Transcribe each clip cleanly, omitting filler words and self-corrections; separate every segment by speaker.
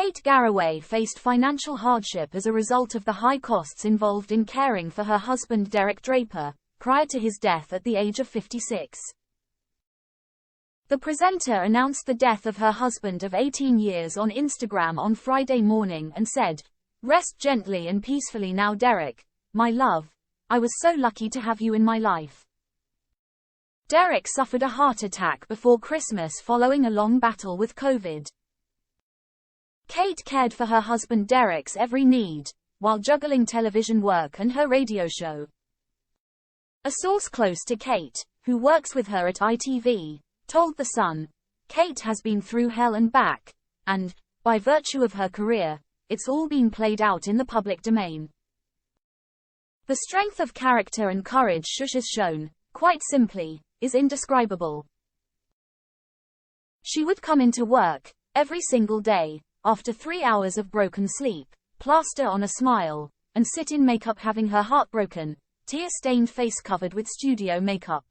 Speaker 1: Kate Garraway faced financial hardship as a result of the high costs involved in caring for her husband Derek Draper, prior to his death at the age of 56. The presenter announced the death of her husband of 18 years on Instagram on Friday morning and said, "Rest gently and peacefully now, Derek, my love. I was so lucky to have you in my life." Derek suffered a heart attack before Christmas following a long battle with COVID. Kate cared for her husband Derek's every need, while juggling television work and her radio show. A source close to Kate, who works with her at ITV, told The Sun, "Kate has been through hell and back, and, by virtue of her career, it's all been played out in the public domain. The strength of character and courage she has shown, quite simply, is indescribable. She would come into work, every single day, after 3 hours of broken sleep, plaster on a smile, and sit in makeup having her heart broken, tear-stained face covered with studio makeup.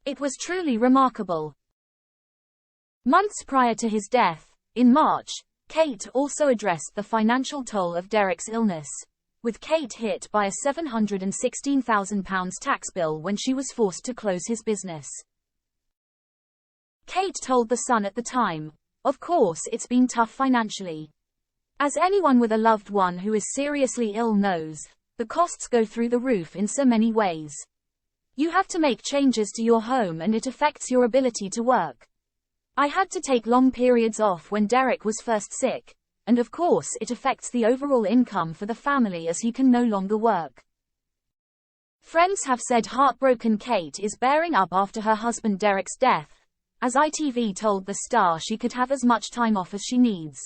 Speaker 1: It was truly remarkable." Months prior to his death, in March, Kate also addressed the financial toll of Derek's illness, with Kate hit by a £716,000 tax bill when she was forced to close his business. Kate told The Sun at the time, "Of course it's been tough financially. As anyone with a loved one who is seriously ill knows, the costs go through the roof in so many ways. You have to make changes to your home and it affects your ability to work. I had to take long periods off when Derek was first sick, and of course it affects the overall income for the family as he can no longer work." Friends have said heartbroken Kate is bearing up after her husband Derek's death, as ITV told the star she could have as much time off as she needs.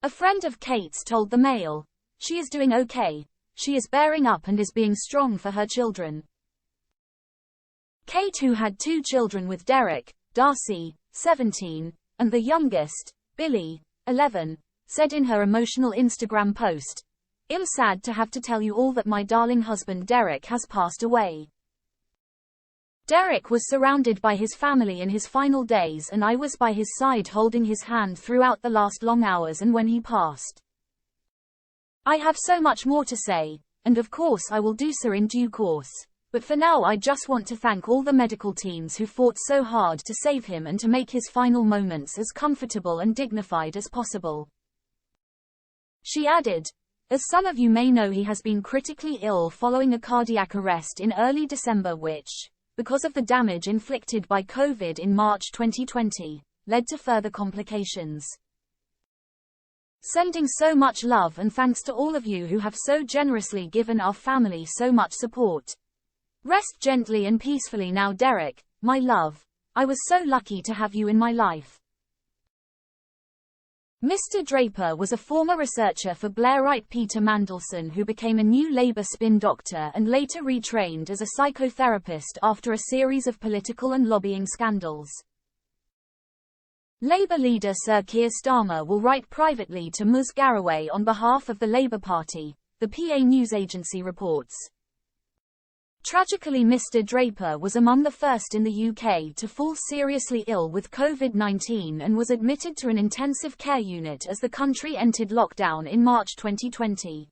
Speaker 1: A friend of Kate's told the Mail, "She is doing okay, she is bearing up and is being strong for her children." Kate, who had 2 children with Derek, Darcy, 17, and the youngest, Billy, 11, said in her emotional Instagram post, "I'm sad to have to tell you all that my darling husband Derek has passed away. Derek was surrounded by his family in his final days and I was by his side holding his hand throughout the last long hours and when he passed. I have so much more to say, and of course I will do so in due course, but for now I just want to thank all the medical teams who fought so hard to save him and to make his final moments as comfortable and dignified as possible." She added, "As some of you may know, he has been critically ill following a cardiac arrest in early December which, because of the damage inflicted by COVID in March 2020, led to further complications. Sending so much love and thanks to all of you who have so generously given our family so much support. Rest gently and peacefully now, Derek, my love. I was so lucky to have you in my life." Mr. Draper was a former researcher for Blairite Peter Mandelson who became a New Labour spin doctor and later retrained as a psychotherapist after a series of political and lobbying scandals. Labour leader Sir Keir Starmer will write privately to Ms. Garraway on behalf of the Labour Party, the PA news agency reports. Tragically, Mr. Draper was among the first in the UK to fall seriously ill with COVID-19 and was admitted to an intensive care unit as the country entered lockdown in March 2020.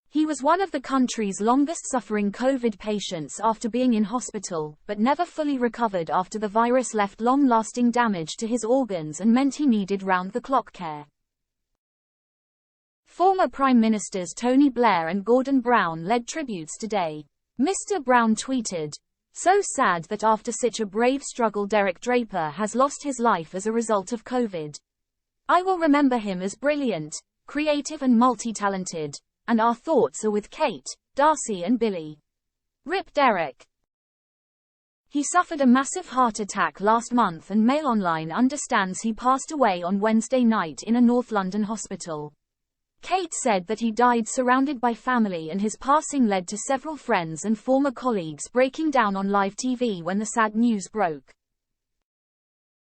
Speaker 1: He was one of the country's longest-suffering COVID patients after being in hospital, but never fully recovered after the virus left long-lasting damage to his organs and meant he needed round-the-clock care. Former Prime Ministers Tony Blair and Gordon Brown led tributes today. Mr. Brown tweeted, "So sad that after such a brave struggle Derek Draper has lost his life as a result of COVID. I will remember him as brilliant, creative and multi-talented, and our thoughts are with Kate, Darcy and Billy. Rip Derek." He suffered a massive heart attack last month and Mail Online understands he passed away on Wednesday night in a North London hospital. Kate said that he died surrounded by family and his passing led to several friends and former colleagues breaking down on live TV when the sad news broke.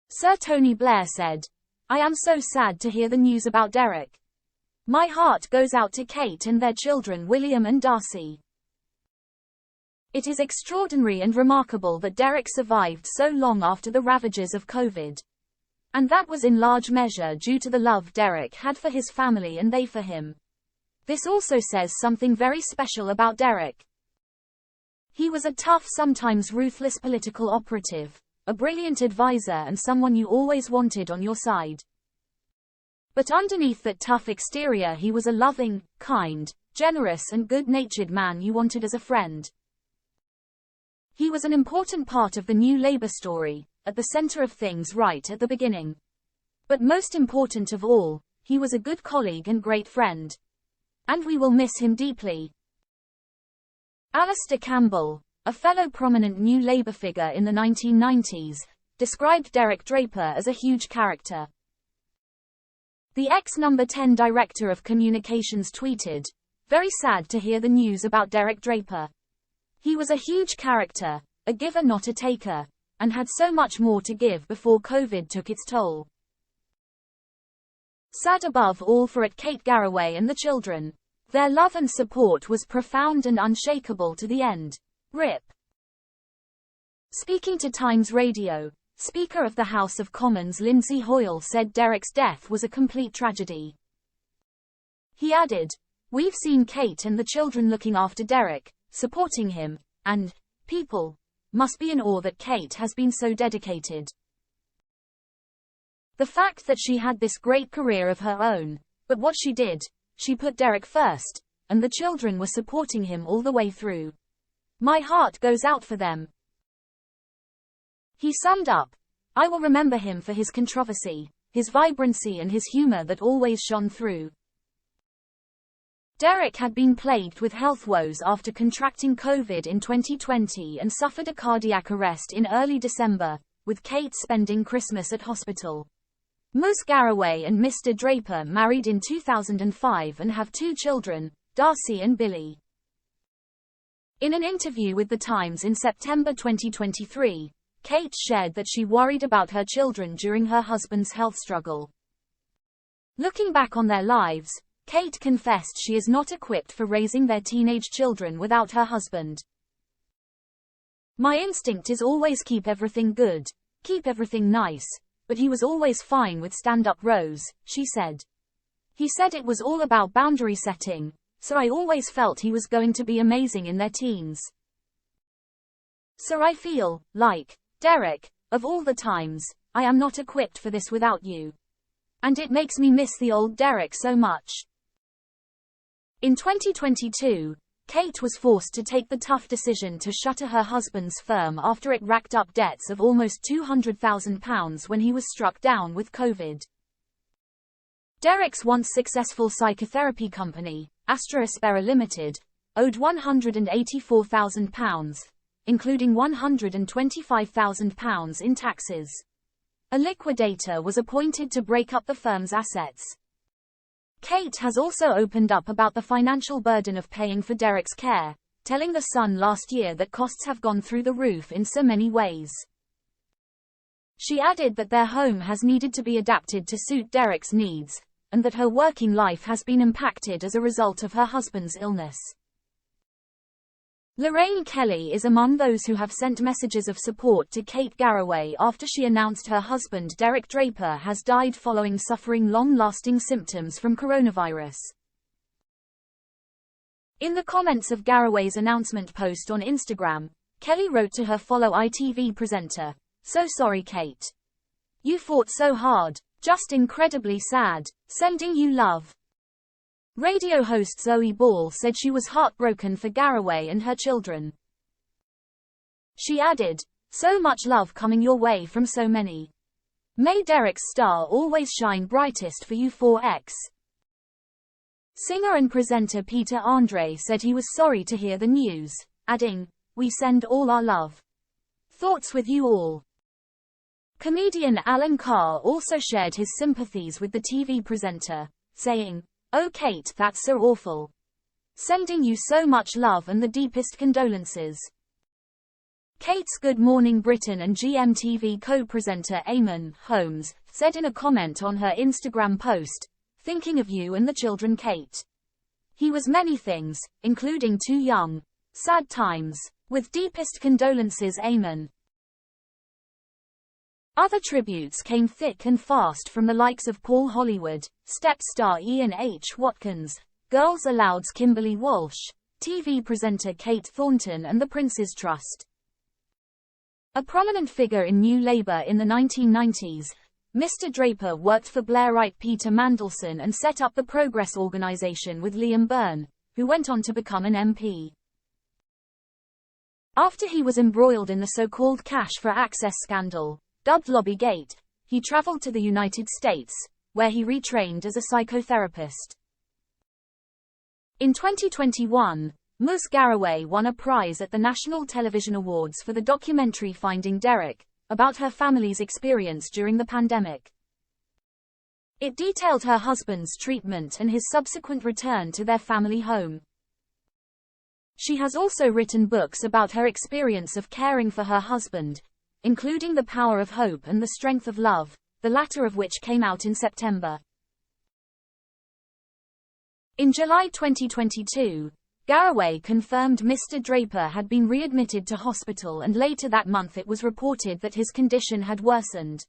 Speaker 1: Sir Tony Blair said, "I am so sad to hear the news about Derek. My heart goes out to Kate and their children William and Darcy. It is extraordinary and remarkable that Derek survived so long after the ravages of COVID. And that was in large measure due to the love Derek had for his family and they for him. This also says something very special about Derek. He was a tough, sometimes ruthless political operative, a brilliant advisor and someone you always wanted on your side. But underneath that tough exterior he was a loving, kind, generous and good-natured man you wanted as a friend. He was an important part of the new Labour story, at the centre of things right at the beginning. But most important of all, he was a good colleague and great friend. And we will miss him deeply. Alistair Campbell, a fellow prominent New Labour figure in the 1990s, described Derek Draper as a huge character. The ex-number 10 director of communications tweeted, "Very sad to hear the news about Derek Draper. He was a huge character, a giver not a taker, and had so much more to give before COVID took its toll. Sad above all for Kate Garraway and the children. Their love and support was profound and unshakable to the end. RIP." Speaking to Times Radio, Speaker of the House of Commons Lindsay Hoyle said Derek's death was a complete tragedy. He added, "We've seen Kate and the children looking after Derek, supporting him, and people must be in awe that Kate has been so dedicated. The fact that she had this great career of her own, but what she did, she put Derek first, and the children were supporting him all the way through. My heart goes out for them." He summed up, "I will remember him for his controversy, his vibrancy and his humor that always shone through." Derek had been plagued with health woes after contracting COVID in 2020 and suffered a cardiac arrest in early December, with Kate spending Christmas at hospital. Ms. Garraway and Mr. Draper married in 2005 and have 2 children, Darcy and Billy. In an interview with The Times in September 2023, Kate shared that she worried about her children during her husband's health struggle. Looking back on their lives, Kate confessed she is not equipped for raising their teenage children without her husband. "My instinct is always keep everything good, keep everything nice, but he was always fine with stand-up rows," she said. "He said it was all about boundary setting, so I always felt he was going to be amazing in their teens. So I feel like, Derek, of all the times, I am not equipped for this without you. And it makes me miss the old Derek so much." In 2022, Kate was forced to take the tough decision to shutter her husband's firm after it racked up debts of almost £200,000 when he was struck down with COVID. Derek's once successful psychotherapy company, Astra Aspera Limited, owed £184,000, including £125,000 in taxes. A liquidator was appointed to break up the firm's assets. Kate has also opened up about the financial burden of paying for Derek's care, telling The Sun last year that costs have gone through the roof in so many ways. She added that their home has needed to be adapted to suit Derek's needs, and that her working life has been impacted as a result of her husband's illness. Lorraine Kelly is among those who have sent messages of support to Kate Garraway after she announced her husband Derek Draper has died following suffering long-lasting symptoms from coronavirus. In the comments of Garraway's announcement post on Instagram, Kelly wrote to her fellow ITV presenter, "So sorry Kate. You fought so hard, just incredibly sad, sending you love." Radio host Zoe Ball said she was heartbroken for Garraway and her children. She added, "So much love coming your way from so many. May Derek's star always shine brightest for you 4x. Singer and presenter Peter Andre said he was sorry to hear the news, adding, "We send all our love. Thoughts with you all." Comedian Alan Carr also shared his sympathies with the TV presenter, saying, "Oh Kate, that's so awful. Sending you so much love and the deepest condolences." Kate's Good Morning Britain and GMTV co-presenter Eamon Holmes said in a comment on her Instagram post, "Thinking of you and the children Kate. He was many things, including 2 young. Sad times. With deepest condolences Eamon." Other tributes came thick and fast from the likes of Paul Hollywood, Step star Ian H. Watkins, Girls Aloud's Kimberly Walsh, TV presenter Kate Thornton and the Prince's Trust. A prominent figure in New Labour in the 1990s, Mr. Draper worked for Blairite Peter Mandelson and set up the Progress organisation with Liam Byrne, who went on to become an MP. After he was embroiled in the so-called cash for access scandal, dubbed Lobbygate, he travelled to the United States, where he retrained as a psychotherapist. In 2021, Ms. Garraway won a prize at the National Television Awards for the documentary Finding Derek, about her family's experience during the pandemic. It detailed her husband's treatment and his subsequent return to their family home. She has also written books about her experience of caring for her husband, including The Power of Hope and The Strength of Love, the latter of which came out in September. In July 2022, Garraway confirmed Mr. Draper had been readmitted to hospital, and later that month it was reported that his condition had worsened.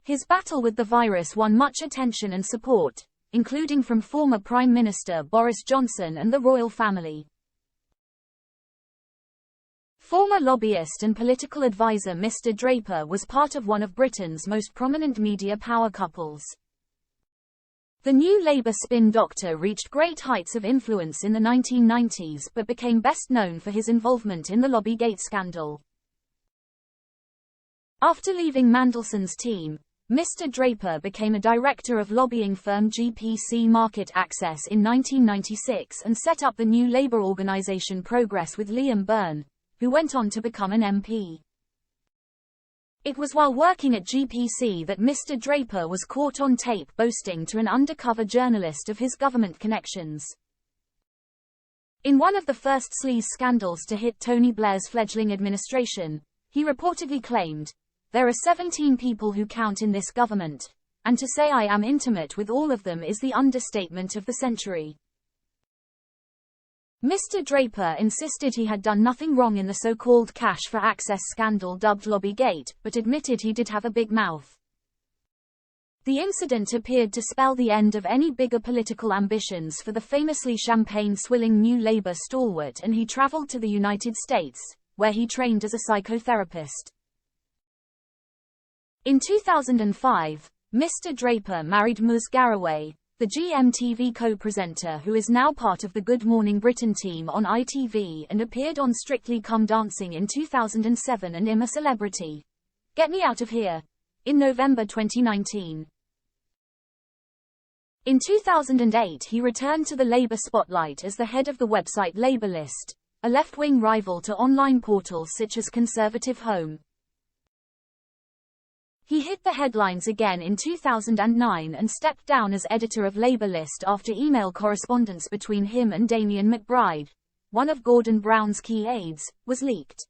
Speaker 1: His battle with the virus won much attention and support, including from former Prime Minister Boris Johnson and the royal family. Former lobbyist and political advisor Mr. Draper was part of one of Britain's most prominent media power couples. The New Labour spin doctor reached great heights of influence in the 1990s but became best known for his involvement in the Lobbygate scandal. After leaving Mandelson's team, Mr. Draper became a director of lobbying firm GPC Market Access in 1996 and set up the New Labour organisation Progress with Liam Byrne, who went on to become an MP. It was while working at GPC that Mr. Draper was caught on tape boasting to an undercover journalist of his government connections. In one of the first sleaze scandals to hit Tony Blair's fledgling administration, he reportedly claimed, "There are 17 people who count in this government, and to say I am intimate with all of them is the understatement of the century." Mr. Draper insisted he had done nothing wrong in the so-called cash for access scandal dubbed Lobbygate, but admitted he did have a big mouth. The incident appeared to spell the end of any bigger political ambitions for the famously champagne-swilling New Labour stalwart, and he travelled to the United States, where he trained as a psychotherapist. In 2005, Mr. Draper married Ms. Garraway, the GMTV co-presenter who is now part of the Good Morning Britain team on ITV and appeared on Strictly Come Dancing in 2007 and I'm a Celebrity, Get Me Out of Here, in November 2019. In 2008 he returned to the Labour spotlight as the head of the website Labourlist, a left-wing rival to online portals such as Conservative Home. He hit the headlines again in 2009 and stepped down as editor of Labourlist after email correspondence between him and Damien McBride, one of Gordon Brown's key aides, was leaked.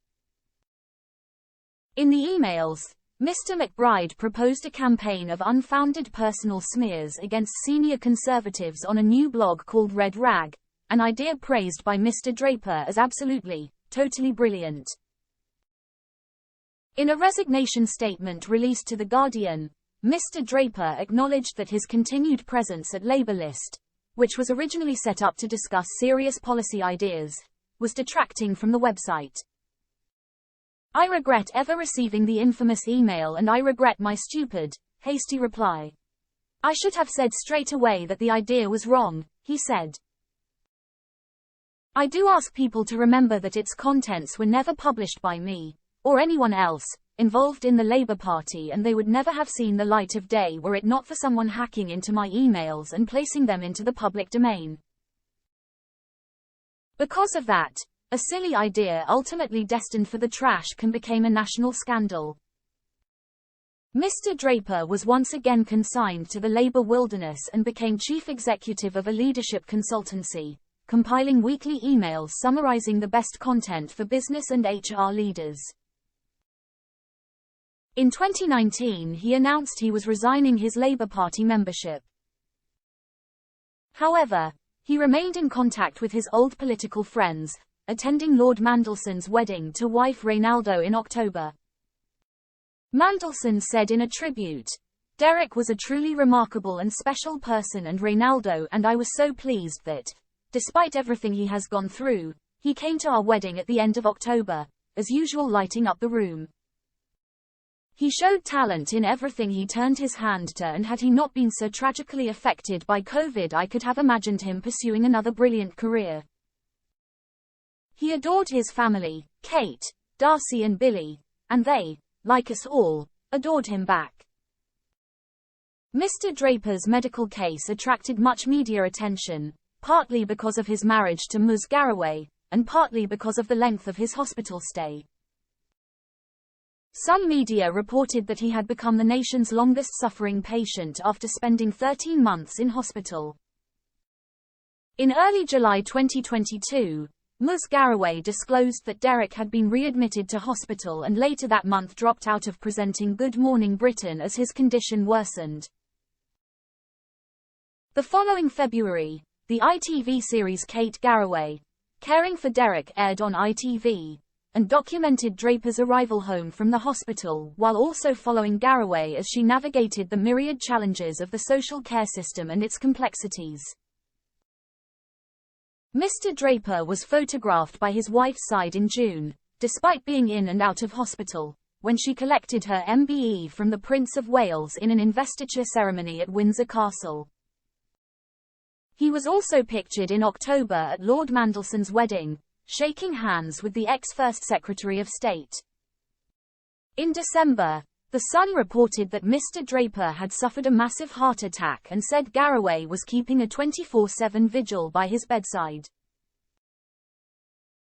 Speaker 1: In the emails, Mr. McBride proposed a campaign of unfounded personal smears against senior Conservatives on a new blog called Red Rag, an idea praised by Mr. Draper as absolutely, totally brilliant. In a resignation statement released to The Guardian, Mr. Draper acknowledged that his continued presence at Labourlist, which was originally set up to discuss serious policy ideas, was detracting from the website. "I regret ever receiving the infamous email and I regret my stupid, hasty reply. I should have said straight away that the idea was wrong," he said. "I do ask people to remember that its contents were never published by me, or anyone else, involved in the Labour Party, and they would never have seen the light of day were it not for someone hacking into my emails and placing them into the public domain. Because of that, a silly idea ultimately destined for the trash can become a national scandal." Mr. Draper was once again consigned to the Labour wilderness and became chief executive of a leadership consultancy, compiling weekly emails summarising the best content for business and HR leaders. In 2019 he announced he was resigning his Labour Party membership. However, he remained in contact with his old political friends, attending Lord Mandelson's wedding to wife Reynaldo in October. Mandelson said in a tribute, "Derek was a truly remarkable and special person, and Reynaldo and I were so pleased that, despite everything he has gone through, he came to our wedding at the end of October, as usual lighting up the room. He showed talent in everything he turned his hand to, and had he not been so tragically affected by COVID, I could have imagined him pursuing another brilliant career. He adored his family, Kate, Darcy and Billy, and they, like us all, adored him back." Mr. Draper's medical case attracted much media attention, partly because of his marriage to Ms. Garraway, and partly because of the length of his hospital stay. Some media reported that he had become the nation's longest-suffering patient after spending 13 months in hospital. In early July 2022, Ms. Garraway disclosed that Derek had been readmitted to hospital and later that month dropped out of presenting Good Morning Britain as his condition worsened. The following February, the ITV series Kate Garraway, Caring for Derek aired on ITV, and documented Draper's arrival home from the hospital, while also following Garraway as she navigated the myriad challenges of the social care system and its complexities. Mr. Draper was photographed by his wife's side in June, despite being in and out of hospital, when she collected her MBE from the Prince of Wales in an investiture ceremony at Windsor Castle. He was also pictured in October at Lord Mandelson's wedding, shaking hands with the ex-First Secretary of State. In December, The Sun reported that Mr. Draper had suffered a massive heart attack and said Garraway was keeping a 24/7 vigil by his bedside.